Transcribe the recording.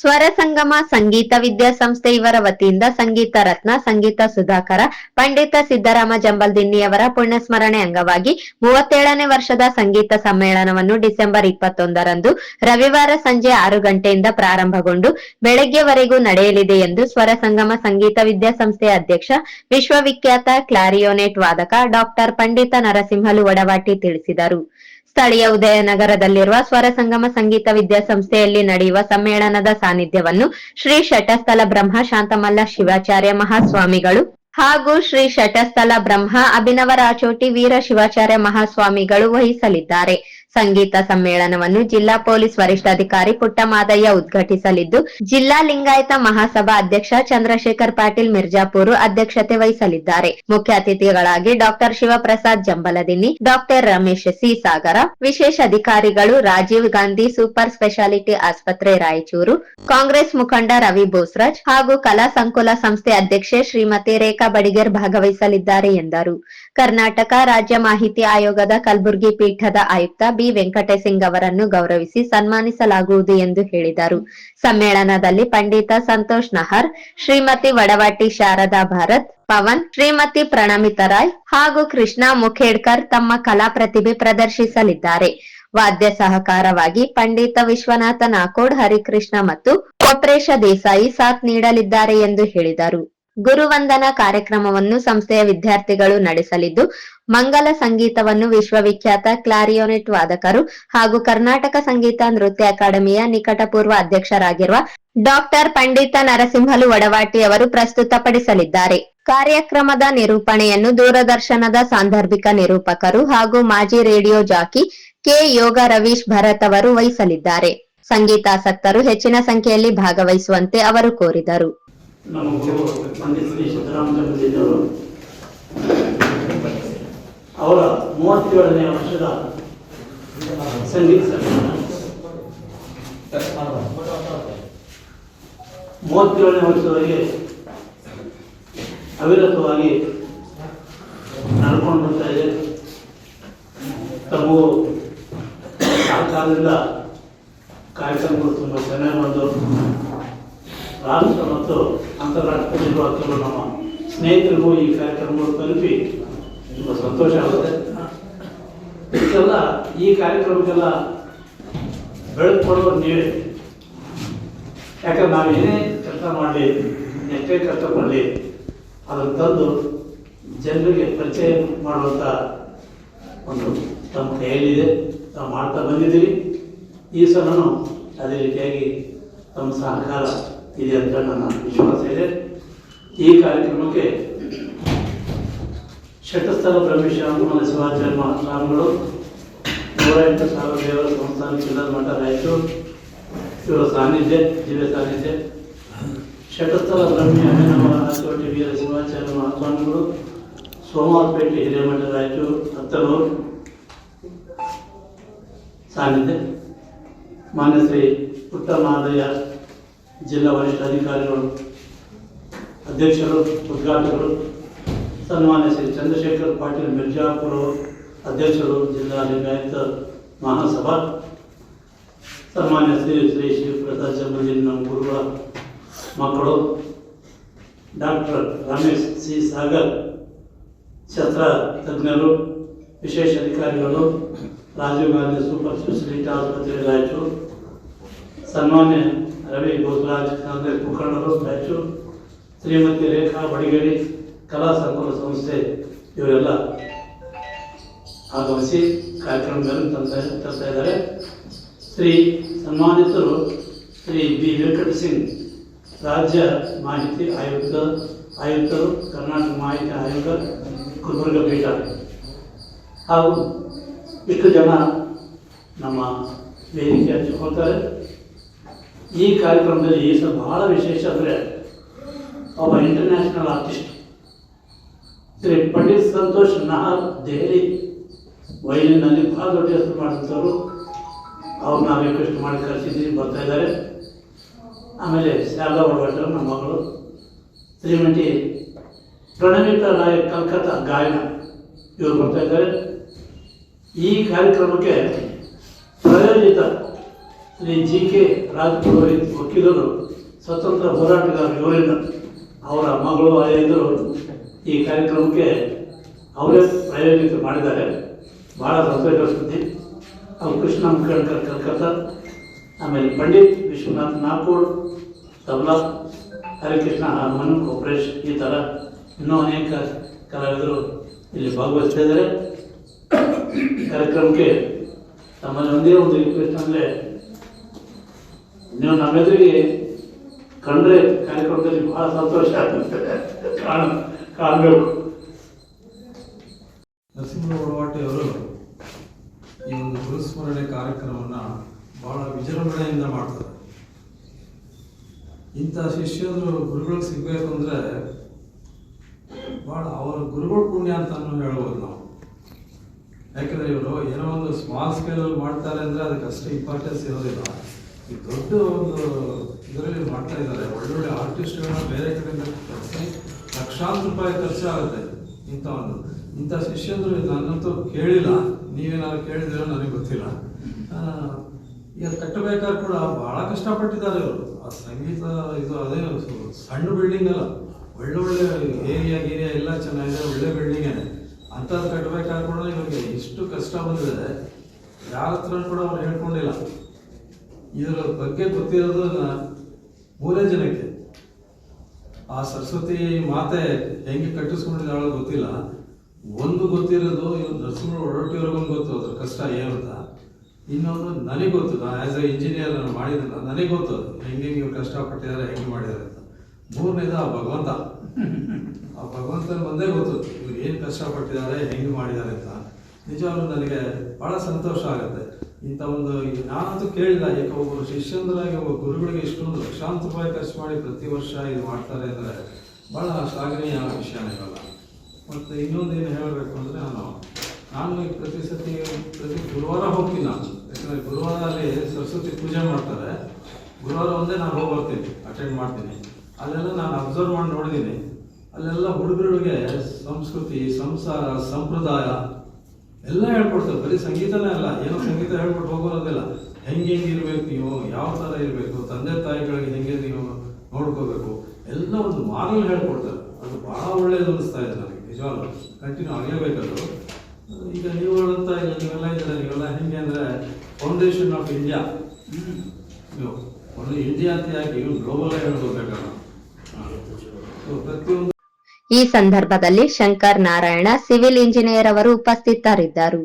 ಸ್ವರ ಸಂಗಮ ಸಂಗೀತ ವಿದ್ಯಾಸಂಸ್ಥೆ ಇವರ ವತಿಯಿಂದ ಸಂಗೀತ ರತ್ನ ಸಂಗೀತ ಸುಧಾಕರ ಪಂಡಿತ ಸಿದ್ದರಾಮ ಜಂಬಲ್ದಿನ್ನಿಯವರ ಪುಣ್ಯಸ್ಮರಣೆ ಅಂಗವಾಗಿ 37ನೇ ವರ್ಷದ ಸಂಗೀತ ಸಮ್ಮೇಳನವನ್ನು ಡಿಸೆಂಬರ್ 21ರಂದು ರವಿವಾರ ಸಂಜೆ 6 ಗಂಟೆಯಿಂದ ಪ್ರಾರಂಭಗೊಂಡು ಬೆಳಗ್ಗೆವರೆಗೂ ನಡೆಯಲಿದೆ ಎಂದು ಸ್ವರ ಸಂಗಮ ಸಂಗೀತ ವಿದ್ಯಾಸಂಸ್ಥೆಯ ಅಧ್ಯಕ್ಷ ವಿಶ್ವವಿಖ್ಯಾತ ಕ್ಲಾರಿಯೋನೆಟ್ ವಾದಕ ಡಾಕ್ಟರ್ ಪಂಡಿತ ನರಸಿಂಹಲು ವಡವಾಟಿ ತಿಳಿಸಿದರು. ಸ್ಥಳೀಯ ಉದಯನಗರದಲ್ಲಿರುವ ಸ್ವರ ಸಂಗಮ ಸಂಗೀತ ವಿದ್ಯಾಸಂಸ್ಥೆಯಲ್ಲಿ ನಡೆಯುವ ಸಮ್ಮೇಳನದ ಸಾನ್ನಿಧ್ಯವನ್ನು ಶ್ರೀ ಶಟಸ್ಥಲ ಬ್ರಹ್ಮ ಶಾಂತಮಲ್ಲ ಶಿವಾಚಾರ್ಯ ಮಹಾಸ್ವಾಮಿಗಳು ಹಾಗೂ ಶ್ರೀ ಶಟಸ್ಥಲ ಬ್ರಹ್ಮ ಅಭಿನವ ರಾಚೋಟಿ ವೀರ ಶಿವಾಚಾರ್ಯ ಮಹಾಸ್ವಾಮಿಗಳು ವಹಿಸಲಿದ್ದಾರೆ. ಸಂಗೀತ ಸಮ್ಮೇಳನವನ್ನು ಜಿಲ್ಲಾ ಪೊಲೀಸ್ ವರಿಷ್ಠಾಧಿಕಾರಿ ಪುಟ್ಟಮಾದಯ್ಯ ಉದ್ಘಾಟಿಸಲಿದ್ದು, ಜಿಲ್ಲಾ ಲಿಂಗಾಯತ ಮಹಾಸಭಾ ಅಧ್ಯಕ್ಷ ಚಂದ್ರಶೇಖರ್ ಪಾಟೀಲ್ ಮಿರ್ಜಾಪುರ್ ಅಧ್ಯಕ್ಷತೆ ವಹಿಸಲಿದ್ದಾರೆ. ಮುಖ್ಯ ಅತಿಥಿಗಳಾಗಿ doctor Shivaprasad Jambaladinni, doctor Ramesh C Sagara, ವಿಶೇಷ ಅಧಿಕಾರಿಗಳು ರಾಜೀವ್ ಗಾಂಧಿ ಸೂಪರ್ ಸ್ಪೆಷಾಲಿಟಿ ಆಸ್ಪತ್ರೆ ರಾಯಚೂರು, ಕಾಂಗ್ರೆಸ್ ಮುಖಂಡ ರವಿ ಬೋಸ್ರಾಜ್ ಹಾಗೂ ಕಲಾ ಸಂಕುಲ ಸಂಸ್ಥೆ ಅಧ್ಯಕ್ಷೆ ಶ್ರೀಮತಿ ರೇಖಾ ಬಡಿಗೇರ್ ಭಾಗವಹಿಸಲಿದ್ದಾರೆ ಎಂದರು. ಕರ್ನಾಟಕ ರಾಜ್ಯ ಮಾಹಿತಿ ಆಯೋಗದ ಕಲಬುರಗಿ ಪೀಠದ ಆಯುಕ್ತ ಬಿ ವೆಂಕಟೇಸಿಂಗ್ ಅವರನ್ನು ಗೌರವಿಸಿ ಸನ್ಮಾನಿಸಲಾಗುವುದು ಎಂದು ಹೇಳಿದರು. ಸಮ್ಮೇಳನದಲ್ಲಿ ಪಂಡಿತ ಸಂತೋಷ್ ನಹರ್, ಶ್ರೀಮತಿ ವಡವಾಟಿ ಶಾರದಾ ಭಾರತ್, ಪವನ್, ಶ್ರೀಮತಿ ಪ್ರಣಮಿತಾ ರಾಯ್ ಹಾಗೂ ಕೃಷ್ಣ ಮುಖೇಡ್ಕರ್ ತಮ್ಮ ಕಲಾ ಪ್ರತಿಭೆ ಪ್ರದರ್ಶಿಸಲಿದ್ದಾರೆ. ವಾದ್ಯ ಸಹಕಾರವಾಗಿ ಪಂಡಿತ ವಿಶ್ವನಾಥ ನಾಕೋಡ್, ಹರಿಕೃಷ್ಣ ಮತ್ತು ಕೊಪ್ರೇಶ ದೇಸಾಯಿ ಸಾಥ್ ನೀಡಲಿದ್ದಾರೆ ಎಂದು ಹೇಳಿದರು. ಗುರುವಂದನಾ ಕಾರ್ಯಕ್ರಮವನ್ನು ಸಂಸ್ಥೆಯ ವಿದ್ಯಾರ್ಥಿಗಳು ನಡೆಸಲಿದ್ದು, ಮಂಗಲ ಸಂಗೀತವನ್ನು ವಿಶ್ವವಿಖ್ಯಾತ ಕ್ಲಾರಿಯೋನೆಟ್ ವಾದಕರು ಹಾಗೂ ಕರ್ನಾಟಕ ಸಂಗೀತ ನೃತ್ಯ ಅಕಾಡೆಮಿಯ ನಿಕಟಪೂರ್ವ ಅಧ್ಯಕ್ಷರಾಗಿರುವ ಡಾಕ್ಟರ್ ಪಂಡಿತ ನರಸಿಂಹಲು ವಡವಾಟಿ ಅವರು ಪ್ರಸ್ತುತಪಡಿಸಲಿದ್ದಾರೆ. ಕಾರ್ಯಕ್ರಮದ ನಿರೂಪಣೆಯನ್ನು ದೂರದರ್ಶನದ ಸಾಂದರ್ಭಿಕ ನಿರೂಪಕರು ಹಾಗೂ ಮಾಜಿ ರೇಡಿಯೋ ಜಾಕಿ ಕೆ ಯೋಗ ರವೀಶ್ ಭರತ್ ಅವರು ವಹಿಸಲಿದ್ದಾರೆ. ಸಂಗೀತಾಸಕ್ತರು ಹೆಚ್ಚಿನ ಸಂಖ್ಯೆಯಲ್ಲಿ ಭಾಗವಹಿಸುವಂತೆ ಅವರು ಕೋರಿದರು. ನಮ್ಮ ಗುರು ಪಂಡಿತ ಶ್ರೀ ಸಿದ್ದರಾಮ ಜಂಬಲ್ದಿನ್ನಿಯವರು ಅವರ 37ನೇ ವರ್ಷದ ಸಂಗೀತ ಸಮ್ಮೇಳನ 37ನೇ ವರ್ಷದವರೆಗೆ ಅವಿರತವಾಗಿ ನಡ್ಕೊಂಡು ಬರ್ತಾ ಇದೆ. ತಮಗೂ ಆ ಕಾಲದಿಂದ ಕಾರ್ಯಕ್ರಮಗಳು ತುಂಬ ಚೆನ್ನಾಗಿ ಬಂದವರು. ರಾಷ್ಟ್ರ ಮತ್ತು ಅಂತಾರಾಷ್ಟ್ರದಲ್ಲಿರುವ ಕೆಲವು ನಮ್ಮ ಸ್ನೇಹಿತರಿಗೂ ಈ ಕಾರ್ಯಕ್ರಮಗಳು ತಲುಪಿ ತುಂಬ ಸಂತೋಷ ಆಗುತ್ತೆ. ಇದೆಲ್ಲ ಈ ಕಾರ್ಯಕ್ರಮಕ್ಕೆಲ್ಲ ಬೆಳಕು ಕೊಡೋರು ನೀವೇ. ಯಾಕಂದ್ರೆ ನಾವು ಏನೇ ಕೆಲಸ ಮಾಡಲಿ, ಎಷ್ಟೇ ಕಷ್ಟಪಡಲಿ, ಅದನ್ನು ತಂದು ಜನರಿಗೆ ಪರಿಚಯ ಮಾಡುವಂಥ ಒಂದು ತಮ್ಮ ಕೈಯಲ್ಲಿದೆ. ನಾವು ಮಾಡ್ತಾ ಬಂದಿದ್ದೀವಿ. ಈ ಸಲನೂ ಅದೇ ರೀತಿಯಾಗಿ ತಮ್ಮ ಸಹಕಾರ ಇದೆ ಅಂತ ನನ್ನ ವಿಶ್ವಾಸ ಇದೆ. ಈ ಕಾರ್ಯಕ್ರಮಕ್ಕೆ ಶಟಸ್ಥಲ ಬ್ರಹ್ಮೇಶ್ವರ ಶಿವಾಚಾರ್ಯ ಮಹಾಸ್ವಾಮಿಗಳು 108,000 ದೇವರ ಸಂಸ್ಥಾನ ಚಿಲ್ಲದ ಮಠ ರಾಯಚೂರು ಇವರ ಸಾನ್ನಿಧ್ಯ, ದಿವ್ಯ ಸಾನ್ನಿಧ್ಯ, ಶಟಸ್ಥಲ ಬ್ರಹ್ಮಿ ಅಭಿನವ ರಾಚೋಟಿ ವೀರ ಶಿವಾಚಾರ್ಯ ಮಹಾಸ್ವಾಮಿಗಳು, ಸೋಮವಾರಪೇಟೆ ಹಿರೇಮಠ ರಾಯಚೂರು ಹತ್ತನೂರು ಸಾನ್ನಿಧ್ಯ, ಮಾನ್ಯ ಶ್ರೀ ಪುಟ್ಟಮಾದಯ್ಯ ಜಿಲ್ಲಾ ವರಿಷ್ಠಾಧಿಕಾರಿಗಳು, ಅಧ್ಯಕ್ಷರು, ಉದ್ಘಾಟಕರು, ಸನ್ಮಾನ್ಯ ಶ್ರೀ ಚಂದ್ರಶೇಖರ್ ಪಾಟೀಲ್ ಮಿರ್ಜಾಪುರ ಅಧ್ಯಕ್ಷರು, ಜಿಲ್ಲಾ ಲಿಂಗಾಯತ ಮಹಾಸಭಾ, ಸನ್ಮಾನ್ಯ ಶ್ರೀ ಶಿವಪ್ರಸಾದ್ ಜಂಬಲ್ದಿನ್ನಿ ನಮ್ಮ ಗುರುಗಳ ಮಕ್ಕಳು, ಡಾಕ್ಟರ್ ರಮೇಶ್ ಸಿ ಸಾಗರ್ ಶಸ್ತ್ರ ತಜ್ಞರು, ವಿಶೇಷ ಅಧಿಕಾರಿಗಳು, ರಾಜೀವ್ ಗಾಂಧಿ ಸೂಪರ್ ಸ್ಪೆಷಾಲಿಟಿ ಆಸ್ಪತ್ರೆ ರಾಯಚೂರು, ಸನ್ಮಾನ್ಯ ರವಿ ಬೋಸ್ರಾಜ್ ಕಾಂಗ್ರೆಸ್ ಮುಖಂಡರು ರಾಯಚೂರು, ಶ್ರೀಮತಿ ರೇಖಾ ಬಡಿಗೇರಿ ಕಲಾ ಸಂಕುಲ ಸಂಸ್ಥೆ ಇವರೆಲ್ಲ ಆಗಮಿಸಿ ಕಾರ್ಯಕ್ರಮಗಳನ್ನು ತರ್ತಾ ಇದ್ದಾರೆ. ಶ್ರೀ ಸನ್ಮಾನಿತರು ಶ್ರೀ ಬಿ ವೆಂಕಟಸಿಂಗ್ ರಾಜ್ಯ ಮಾಹಿತಿ ಆಯುಕ್ತರು, ಕರ್ನಾಟಕ ಮಾಹಿತಿ ಆಯೋಗ ಕಲಬುರಗಿ ಪೀಠ ಹಾಗೂ ಇಷ್ಟು ಜನ ನಮ್ಮ ವೇದಿಕೆ ಹಂಚಿಕೊಳ್ತಾರೆ. ಈ ಕಾರ್ಯಕ್ರಮದಲ್ಲಿ ಈ ಸಲ ಬಹಳ ವಿಶೇಷ ಅಂದರೆ ಒಬ್ಬ ಇಂಟರ್ನ್ಯಾಷನಲ್ ಆರ್ಟಿಸ್ಟ್ ಶ್ರೀ ಪಂಡಿತ ಸಂತೋಷ್ ನಹರ್ ದೆಹಲಿ ವೈಲಿನಲ್ಲಿ ಭಾಳ ದೊಡ್ಡ ಹೆಸರು ಮಾಡಿದಂಥವ್ರು. ಅವ್ರು ನಾವು ರಿಕ್ವೆಸ್ಟ್ ಮಾಡಿ ಕರೆಸಿದ್ದೀವಿ, ಬರ್ತಾ ಇದ್ದಾರೆ. ಆಮೇಲೆ ಶಾರದಾ ವಡವಾಟರು ನಮ್ಮ ಮಗಳು, ಶ್ರೀಮತಿ ಪ್ರಣಮಿತಾ ರಾಯ್ ಕಲ್ಕತ್ತಾ ಗಾಯನ ಇವರು ಬರ್ತಾ ಇದ್ದಾರೆ. ಈ ಕಾರ್ಯಕ್ರಮಕ್ಕೆ ಪ್ರಾಯೋಜಿತ ಶ್ರೀ ಜಿ.ಕೆ. ರಾಜಪುರೋಹಿತ್ ವಕೀಲರು, ಸ್ವತಂತ್ರ ಹೋರಾಟಗಾರ ಇವರಿಂದ ಅವರ ಮಗಳು ಅಳಿಯಂದರು ಈ ಕಾರ್ಯಕ್ರಮಕ್ಕೆ ಅವರೇ ಪ್ರಾಯೋಜಿತ ಮಾಡಿದ್ದಾರೆ. ಭಾಳ ಸಂತೋಷದ ಸುದ್ದಿ. ಅವು ಕೃಷ್ಣ ಮುಖಂಡ್ಕರ್ ಕಲ್ಕತ್ತಾ, ಆಮೇಲೆ ಪಂಡಿತ್ ವಿಶ್ವನಾಥ್ ನಾಕೋಡ್ ತಬಲಾ, ಹರಿಕೃಷ್ಣ ಹಾರ್ಮೋನಿಯಂ, ಕೊಪ್ರೇಶ್, ಈ ಥರ ಇನ್ನೂ ಅನೇಕ ಕಲಾವಿದರು ಇಲ್ಲಿ ಭಾಗವಹಿಸ್ತಾ ಇದ್ದಾರೆ. ಕಾರ್ಯಕ್ರಮಕ್ಕೆ ತಮ್ಮಲ್ಲಿ ಒಂದೇ ಒಂದು ರಿಕ್ವೆಸ್ಟ್ ಅಂದರೆ, ನೀವು ನಮ್ಮೆದುರಿಗೆ ಕಂಡ್ರೆ ಕಾರ್ಯಕ್ರಮದಲ್ಲಿ ಬಹಳ ಸಂತೋಷ ಆಗ್ತದೆ, ಕಾಣಬೇಕು. ನರಸಿಂಹ ಒಡವಾಟಿಯವರು ಈ ಒಂದು ಗುರುಸ್ಮರಣೆ ಕಾರ್ಯಕ್ರಮವನ್ನು ಬಹಳ ವಿಜೃಂಭಣೆಯಿಂದ ಮಾಡ್ತಾರೆ. ಇಂಥ ಶಿಷ್ಯರು ಗುರುಗಳಿಗೆ ಸಿಗಬೇಕು ಅಂದರೆ ಭಾಳ ಅವರ ಗುರುಗಳ ಪುಣ್ಯ ಅಂತಲೂ ಹೇಳ್ಬೋದು ನಾವು. ಯಾಕಂದರೆ ಇವರು ಏನೋ ಒಂದು ಸ್ಮಾಲ್ ಸ್ಕೇಲಲ್ಲಿ ಮಾಡ್ತಾರೆ ಅಂದರೆ ಅದಕ್ಕೆ ಅಷ್ಟು ಇಂಪಾರ್ಟೆನ್ಸ್ ಇರೋದಿಲ್ಲ. ಈ ದೊಡ್ಡ ಒಂದು ಇದರಲ್ಲಿ ಮಾಡ್ತಾ ಇದ್ದಾರೆ. ಒಳ್ಳೊಳ್ಳೆ ಆರ್ಟಿಸ್ಟ್ಗಳನ್ನ ಬೇರೆ ಕಡೆಯಿಂದ ಕಳಿಸಿ ಲಕ್ಷಾಂತರ ರೂಪಾಯಿ ಖರ್ಚಾಗುತ್ತೆ. ಇಂಥ ಶಿಷ್ಯಂದರು ನನ್ನಂತೂ ಕೇಳಿಲ್ಲ, ನೀವೇನಾದ್ರು ಕೇಳಿದಿರೋ ನನಗೆ ಗೊತ್ತಿಲ್ಲ. ಈಗ ಕಟ್ಟಬೇಕಾದ್ರೆ ಕೂಡ ಭಾಳ ಕಷ್ಟಪಟ್ಟಿದ್ದಾರೆ ಇವರು. ಆ ಸಂಗೀತ ಇದು ಅದೇ ಸಣ್ಣ ಬಿಲ್ಡಿಂಗ್ ಅಲ್ಲ, ಒಳ್ಳೊಳ್ಳೆ ಏರಿಯಾ ಎಲ್ಲ ಚೆನ್ನಾಗಿದೆ, ಒಳ್ಳೆ ಬಿಲ್ಡಿಂಗೇ. ಅಂಥದ್ದು ಕಟ್ಟಬೇಕಾದ್ರೆ ಕೂಡ ಇವಾಗ ಇಷ್ಟು ಕಷ್ಟ ಬಂದಿದೆ. ಯಾರ ಹತ್ರ ಕೂಡ ಅವ್ರು ಹೇಳ್ಕೊಂಡಿಲ್ಲ. ಇದರ ಬಗ್ಗೆ ಗೊತ್ತಿರೋದು 3 ಜನಕ್ಕೆ. ಆ ಸರಸ್ವತಿ ಮಾತೆ ಹೆಂಗೆ ಕಟ್ಟಿಸ್ಕೊಂಡಿದ್ದಾಳೋ ಗೊತ್ತಿಲ್ಲ. ಒಂದು ಗೊತ್ತಿರೋದು ಇವ್ರು ನರಸಿಂಹ ಒಡವಾಟಿಯವ್ರಿಗೊಂದು ಗೊತ್ತು ಅದ್ರ ಕಷ್ಟ ಏನು ಅಂತ. ಇನ್ನೊಂದು ನನಗೆ ಗೊತ್ತು, ನಾನು ಆ್ಯಸ್ ಎ ಇಂಜಿನಿಯರ್ ನಾನು ಮಾಡಿದ್ರಲ್ಲ, ನನಗೆ ಗೊತ್ತು ಹೆಂಗೆ ಇವ್ರು ಕಷ್ಟಪಟ್ಟಿದ್ದಾರೆ, ಹೆಂಗೆ ಮಾಡಿದ್ದಾರೆ ಅಂತ. 3ನೇದು ಆ ಭಗವಂತ. ಆ ಭಗವಂತನ ಒಂದೇ ಗೊತ್ತು ಇವ್ರು ಏನು ಕಷ್ಟಪಟ್ಟಿದ್ದಾರೆ, ಹೆಂಗೆ ಮಾಡಿದ್ದಾರೆ ಅಂತ. ನಿಜವಾಗ್ಲೂ ನನಗೆ ಭಾಳ ಸಂತೋಷ ಆಗುತ್ತೆ. ಇಂಥ ಒಂದು ನಾನಂತೂ ಕೇಳಿಲ್ಲ, ಯಾಕೆ ಒಬ್ಬರು ಶಿಷ್ಯಂದ್ರಾಗಿ ಒಬ್ಬ ಗುರುಗಳಿಗೆ ಇಷ್ಟೊಂದು ಲಕ್ಷಾಂತರ ರೂಪಾಯಿ ಖರ್ಚು ಮಾಡಿ ಪ್ರತಿ ವರ್ಷ ಇದು ಮಾಡ್ತಾರೆ ಅಂದರೆ ಭಾಳ ಶ್ಲಾಘನೀಯ ವಿಷಯನೇ ಇರಲ್ಲ. ಮತ್ತು ಇನ್ನೊಂದು ಏನು ಹೇಳಬೇಕು ಅಂದರೆ, ನಾನು ಪ್ರತಿ ಗುರುವಾರ ಹೋಗ್ತೀನಿ ನಾನು. ಯಾಕಂದರೆ ಗುರುವಾರ ಅಲ್ಲಿ ಸರಸ್ವತಿ ಪೂಜೆ ಮಾಡ್ತಾರೆ. ಗುರುವಾರ ಒಂದೇ ನಾನು ಹೋಗಿ ಬರ್ತೀನಿ, ಅಟೆಂಡ್ ಮಾಡ್ತೀನಿ. ಅಲ್ಲೆಲ್ಲ ನಾನು ಅಬ್ಸರ್ವ್ ಮಾಡಿ ನೋಡಿದ್ದೀನಿ. ಅಲ್ಲೆಲ್ಲ ಹುಡುಗರಿಗೆ ಸಂಸ್ಕೃತಿ, ಸಂಸಾರ, ಸಂಪ್ರದಾಯ ಎಲ್ಲ ಹೇಳ್ಕೊಡ್ತಾರೆ. ಬರೀ ಸಂಗೀತನೇ ಅಲ್ಲ, ಏನೋ ಸಂಗೀತ ಹೇಳ್ಕೊಟ್ಟು ಹೋಗೋದಿಲ್ಲ. ಹೆಂಗೆ ಇರಬೇಕು ನೀವು, ಯಾವ ಥರ ಇರಬೇಕು, ತಂದೆ ತಾಯಿಗಳಿಗೆ ಹೆಂಗೆ ನೀವು ನೋಡ್ಕೋಬೇಕು, ಎಲ್ಲ ಒಂದು ಮಾರಲ್ ಹೇಳ್ಕೊಡ್ತಾರೆ. ಅದು ಭಾಳ ಒಳ್ಳೆಯದು ಅನ್ನಿಸ್ತಾ ಇದೆ ನನಗೆ. ನಿಜವಾಗ್ಲೂ ಕಂಟಿನ್ಯೂ ಆಗಲೇಬೇಕದು. ಈಗ ನೀವುಗಳಂತ ನೀವೆಲ್ಲ ಇದ್ದಾರೆ, ನೀವೆಲ್ಲ ಹೆಂಗೆ ಅಂದರೆ ಫೌಂಡೇಶನ್ ಆಫ್ ಇಂಡಿಯಾ. ನೀವು ಒಂದು ಇಂಡಿಯಾ ಅಂತ ಯಾಕೆ ಇವು ಗ್ಲೋಬಲ್ ಆಗಿ ಹೇಳ್ಕೋಬೇಕಲ್ಲ. ಪ್ರತಿಯೊಂದು ಈ ಸಂದರ್ಭದಲ್ಲಿ ಶಂಕರ್ ನಾರಾಯಣ, ಸಿವಿಲ್ ಇಂಜಿನಿಯರ್ ಅವರು ಉಪಸ್ಥಿತರಿದ್ದರು.